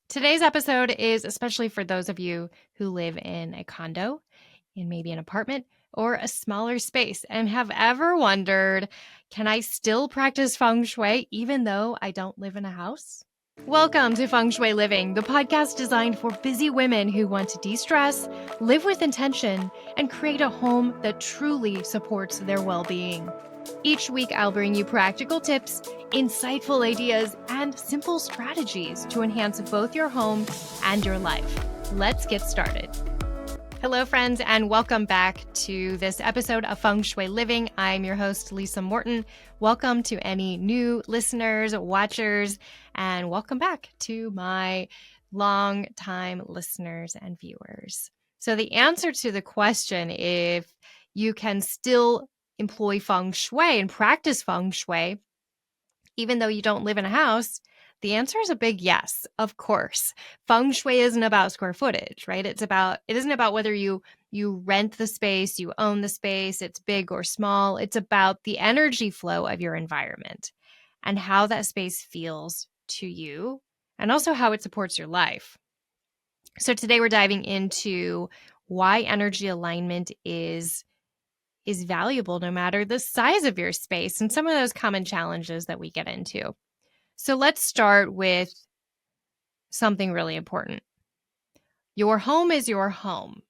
Today's episode is especially for those of you who live in a condo, in maybe an apartment, or a smaller space and have ever wondered, can I still practice Feng Shui even though I don't live in a house? Welcome to Feng Shui Living, the podcast designed for busy women who want to de-stress, live with intention, and create a home that truly supports their well-being. Each week, I'll bring you practical tips, insightful ideas, and simple strategies to enhance both your home and your life. Let's get started. Hello, friends, and welcome back to this episode of Feng Shui Living. I'm your host, Lisa Morton. Welcome to any new listeners, watchers, and welcome back to my long-time listeners and viewers. So the answer to the question, if you can still employ Feng Shui and practice Feng Shui, even though you don't live in a house, the answer is a big yes, of course. Feng Shui isn't about square footage, right? It isn't about whether you rent the space, you own the space, it's big or small. It's about the energy flow of your environment and how that space feels to you and also how it supports your life. So today we're diving into why energy alignment is valuable no matter the size of your space and some of those common challenges that we get into. So let's start with something really important. Your home is your home.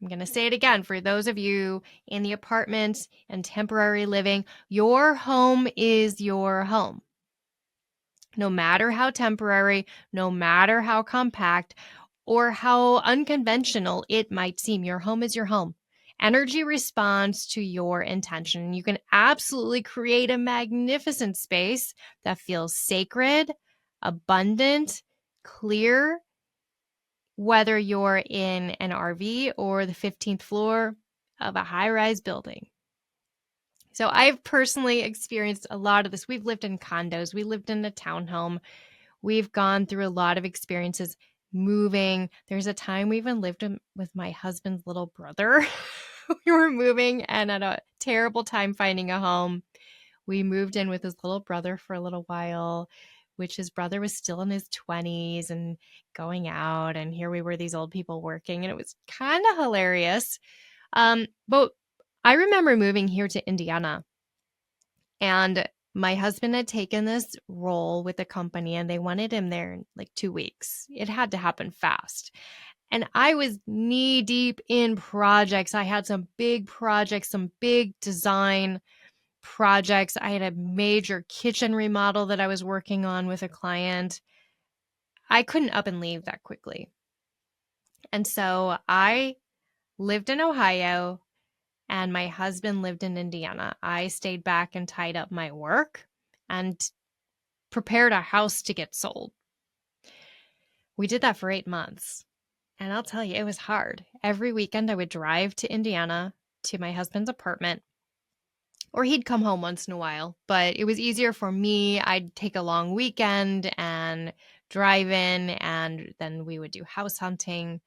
I'm going to say it again for those of you in the apartment and temporary living. Your home is your home. No matter how temporary, no matter how compact, or how unconventional it might seem, your home is your home. Energy responds to your intention. You can absolutely create a magnificent space that feels sacred, abundant, clear, whether you're in an RV or the 15th floor of a high-rise building. So I've personally experienced a lot of this. We've lived in condos. We lived in a townhome. We've gone through a lot of experiences moving. There's a time we even lived with my husband's little brother. We were moving and at a terrible time finding a home. We moved in with his little brother for a little while, which his brother was still in his 20s and going out. And here we were, these old people working, and it was kind of hilarious. But I remember moving here to Indiana, and my husband had taken this role with the company and they wanted him there in like 2 weeks. It had to happen fast. And I was knee deep in projects. I had some big projects, some big design projects. I had a major kitchen remodel that I was working on with a client. I couldn't up and leave that quickly. And so I lived in Ohio and my husband lived in Indiana. I stayed back and tied up my work and prepared a house to get sold. We did that for 8 months. And I'll tell you, it was hard. Every weekend I would drive to Indiana to my husband's apartment, or he'd come home once in a while, but it was easier for me. I'd take a long weekend and drive in, and then we would do house hunting.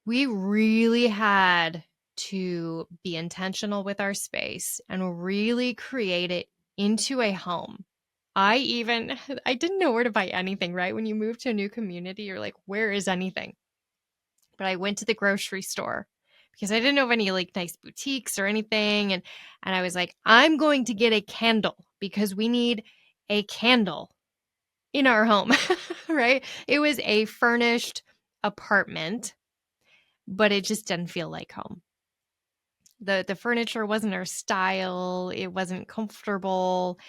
We really had to be intentional with our space and really create it into a home. I didn't know where to buy anything, right? When you move to a new community, you're like, where is anything? But I went to the grocery store because I didn't know of any like nice boutiques or anything. And I was like, I'm going to get a candle because we need a candle in our home, right? It was a furnished apartment, but it just didn't feel like home. The furniture wasn't our style. It wasn't comfortable.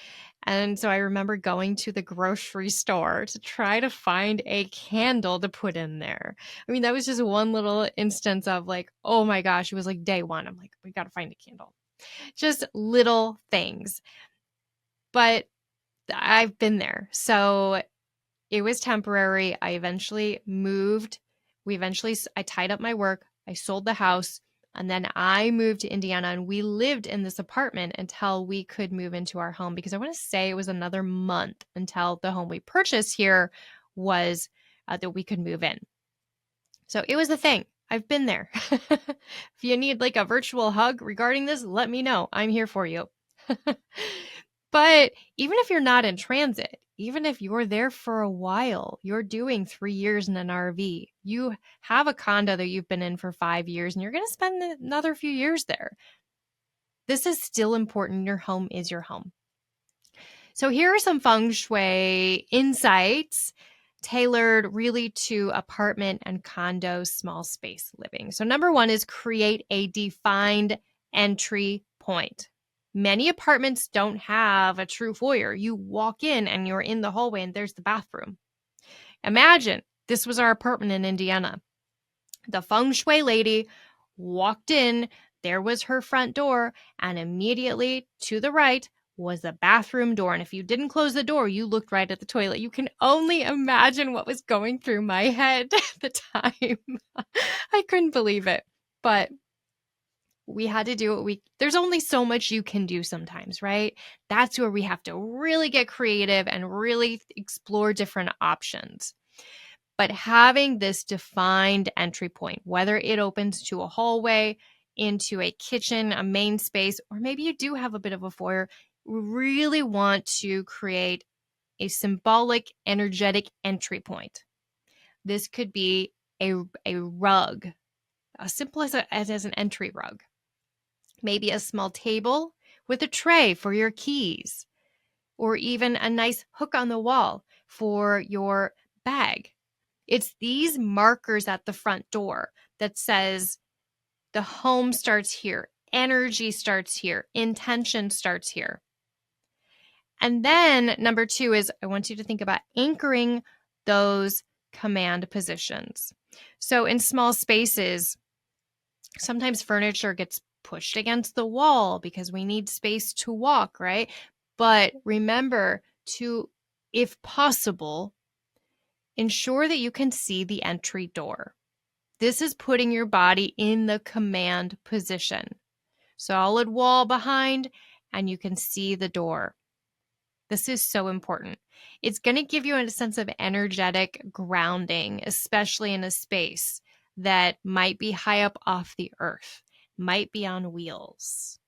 And so I remember going to the grocery store to try to find a candle to put in there. I mean, that was just one little instance of like, oh my gosh, it was like day one. I'm like, we got to find a candle. Just little things. But I've been there. So it was temporary. I eventually moved. I tied up my work. I sold the house. And then I moved to Indiana and we lived in this apartment until we could move into our home, because I want to say it was another month until the home we purchased here was that we could move in. So it was a thing. I've been there. If you need like a virtual hug regarding this, let me know. I'm here for you. But even if you're not in transit, even if you're there for a while, you're doing 3 years in an RV, you have a condo that you've been in for 5 years, and you're going to spend another few years there. This is still important. Your home is your home. So here are some feng shui insights tailored really to apartment and condo small space living. So number 1 is create a defined entry point. Many apartments don't have a true foyer. You walk in and you're in the hallway and there's the bathroom. Imagine this was our apartment in Indiana. The feng shui lady walked in, there was her front door, and immediately to the right was the bathroom door. And if you didn't close the door, you looked right at the toilet. You can only imagine what was going through my head at the time. I couldn't believe it. But we had to do what there's only so much you can do sometimes, right? That's where we have to really get creative and really explore different options. But having this defined entry point, whether it opens to a hallway, into a kitchen, a main space, or maybe you do have a bit of a foyer, we really want to create a symbolic, energetic entry point. This could be a rug, as simple as an entry rug. Maybe a small table with a tray for your keys, or even a nice hook on the wall for your bag. It's these markers at the front door that says the home starts here, energy starts here, intention starts here. And then number 2 is I want you to think about anchoring those command positions. So in small spaces, sometimes furniture gets pushed against the wall because we need space to walk, right? But remember to, if possible, ensure that you can see the entry door. This is putting your body in the command position. Solid wall behind, and you can see the door. This is so important. It's going to give you a sense of energetic grounding, especially in a space that might be high up off the earth, might be on wheels.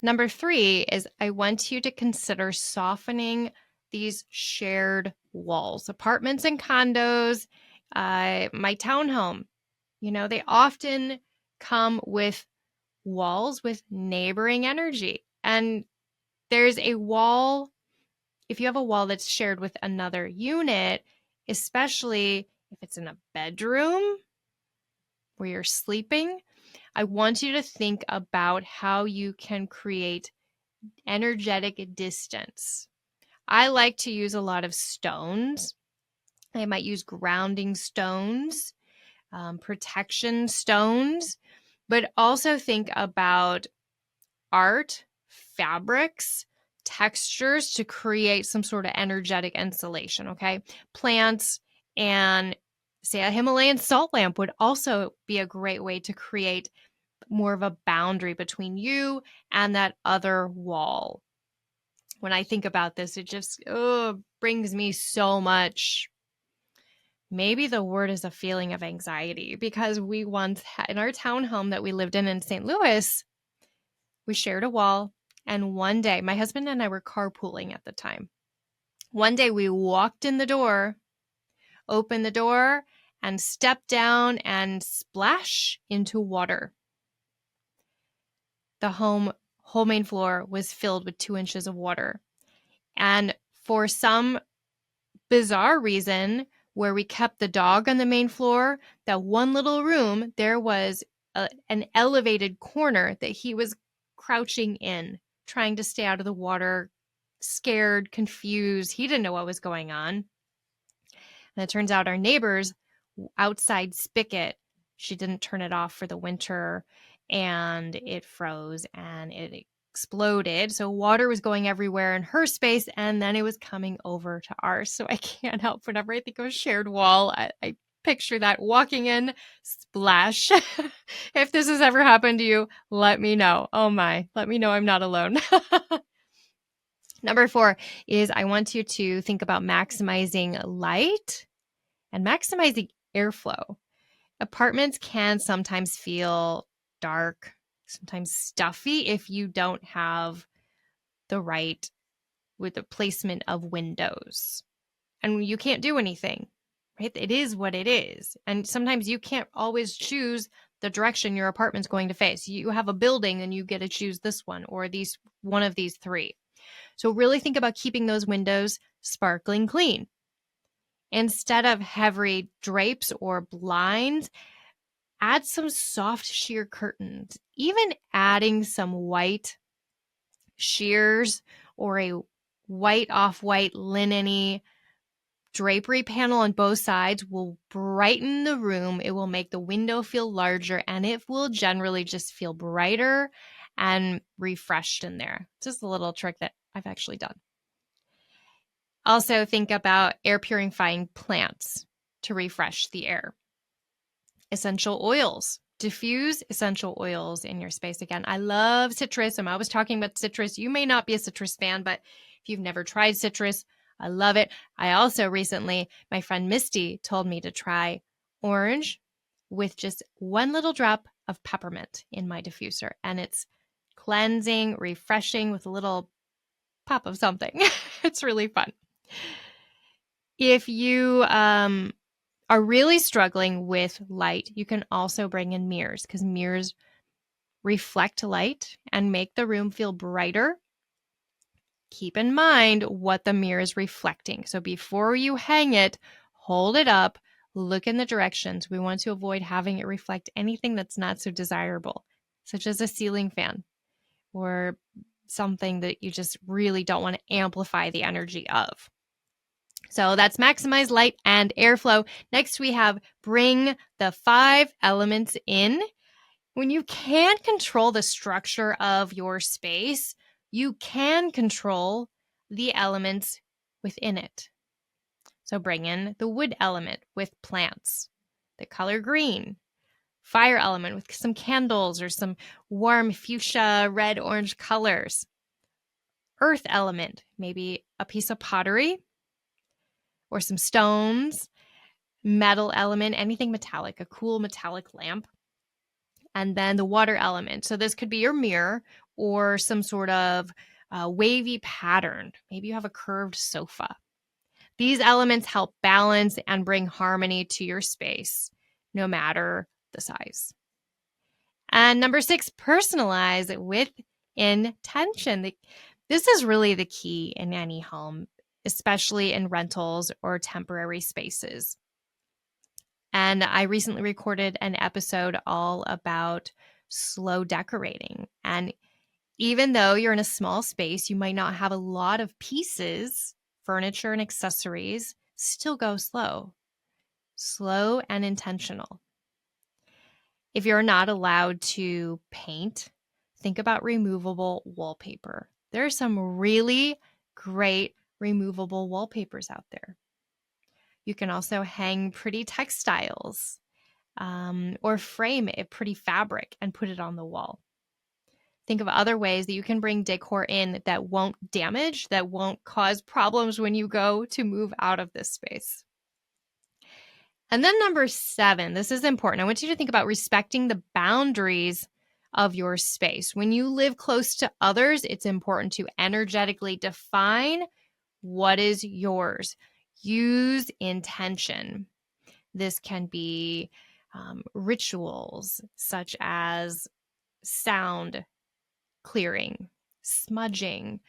Number 3 is I want you to consider softening these shared walls. Apartments and condos, my townhome, they often come with walls with neighboring energy. And there's a wall, if you have a wall that's shared with another unit, especially if it's in a bedroom where you're sleeping, I want you to think about how you can create energetic distance. I like to use a lot of stones. I might use grounding stones, protection stones, but also think about art, fabrics, textures to create some sort of energetic insulation, okay? Plants and say a Himalayan salt lamp would also be a great way to create more of a boundary between you and that other wall. When I think about this, it just brings me so much. Maybe the word is a feeling of anxiety, because we once had, in our townhome that we lived in St. Louis, we shared a wall. And one day, my husband and I were carpooling at the time. One day we walked in the door, opened the door, and stepped down and splash into water. The whole main floor was filled with 2 inches of water. And for some bizarre reason, where we kept the dog on the main floor, that one little room, there was an elevated corner that he was crouching in, trying to stay out of the water, scared, confused. He didn't know what was going on. And it turns out our neighbor's outside spigot, she didn't turn it off for the winter, and it froze and it exploded. So water was going everywhere in her space, and then it was coming over to ours. So I can't help, whenever I think of a shared wall, I picture that walking in, splash. If this has ever happened to you, let me know. Oh my, let me know I'm not alone. Number 4 is I want you to think about maximizing light and maximizing airflow. Apartments can sometimes feel dark, sometimes stuffy if you don't have the right with the placement of windows. And you can't do anything, right? It is what it is. And sometimes you can't always choose the direction your apartment's going to face. You have a building and you get to choose this one or one of these three. So really think about keeping those windows sparkling clean. Instead of heavy drapes or blinds, add some soft sheer curtains. Even adding some white sheers or a white off-white linen-y drapery panel on both sides will brighten the room. It will make the window feel larger, and it will generally just feel brighter and refreshed in there. Just a little trick that I've actually done. Also, think about air purifying plants to refresh the air. Essential oils. Diffuse essential oils in your space. Again, I love citrus. I'm always talking about citrus. You may not be a citrus fan, but if you've never tried citrus, I love it. I also recently, my friend Misty told me to try orange with just one little drop of peppermint in my diffuser. And it's cleansing, refreshing with a little pop of something. It's really fun. If you are really struggling with light, you can also bring in mirrors because mirrors reflect light and make the room feel brighter. Keep in mind what the mirror is reflecting. So before you hang it, hold it up, look in the directions. We want to avoid having it reflect anything that's not so desirable, such as a ceiling fan or something that you just really don't want to amplify the energy of. So that's maximize light and airflow. Next, we have bring the 5 elements in. When you can't control the structure of your space, you can control the elements within it. So bring in the wood element with plants, the color green, fire element with some candles or some warm fuchsia, red, orange colors, earth element, maybe a piece of pottery or some stones, metal element, anything metallic, a cool metallic lamp, and then the water element. So this could be your mirror or some sort of wavy pattern. Maybe you have a curved sofa. These elements help balance and bring harmony to your space, no matter the size. And number 6, personalize with intention. This is really the key in any home, especially in rentals or temporary spaces. And I recently recorded an episode all about slow decorating. And even though you're in a small space, you might not have a lot of pieces, furniture and accessories, still go slow. Slow and intentional. If you're not allowed to paint, think about removable wallpaper. There are some really great removable wallpapers out there. You can also hang pretty textiles or frame a pretty fabric and put it on the wall. Think of other ways that you can bring decor in that won't damage, that won't cause problems when you go to move out of this space. And then number 7, this is important. I want you to think about respecting the boundaries of your space. When you live close to others, it's important to energetically define what is yours. Use intention. This can be rituals such as sound clearing, smudging.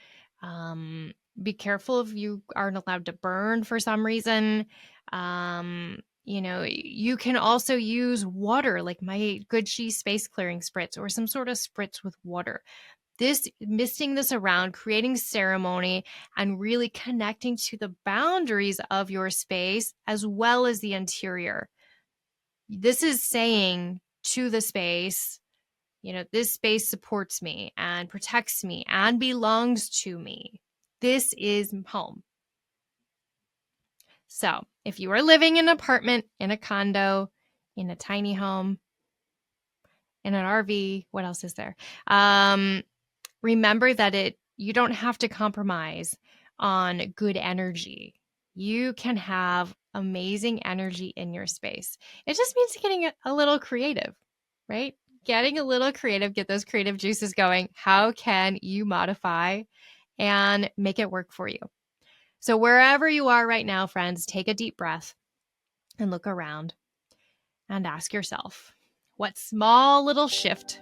Be careful if you aren't allowed to burn for some reason. You can also use water, like my Good She space clearing spritz or some sort of spritz with water. Misting this around, creating ceremony, and really connecting to the boundaries of your space as well as the interior. This is saying to the space, this space supports me and protects me and belongs to me. This is home. So if you are living in an apartment, in a condo, in a tiny home, in an RV, what else is there? Remember that you don't have to compromise on good energy. You can have amazing energy in your space. It just means getting a little creative, right? Getting a little creative, get those creative juices going. How can you modify and make it work for you. So wherever you are right now, friends, take a deep breath and look around and ask yourself, what small little shift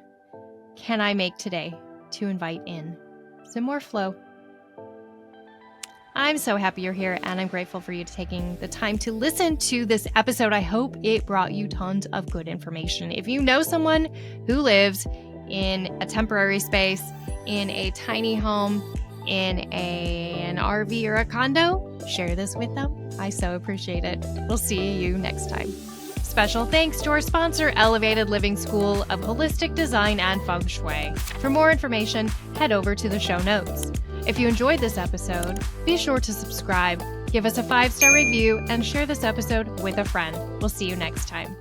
can I make today to invite in some more flow? I'm so happy you're here, and I'm grateful for you taking the time to listen to this episode. I hope it brought you tons of good information. If you know someone who lives in a temporary space, in a tiny home, in an RV or a condo, share this with them. I so appreciate it. We'll see you next time. Special thanks to our sponsor, Elevated Living School of Holistic Design and Feng Shui. For more information, head over to the show notes. If you enjoyed this episode, be sure to subscribe, give us a 5-star review, and share this episode with a friend. We'll see you next time.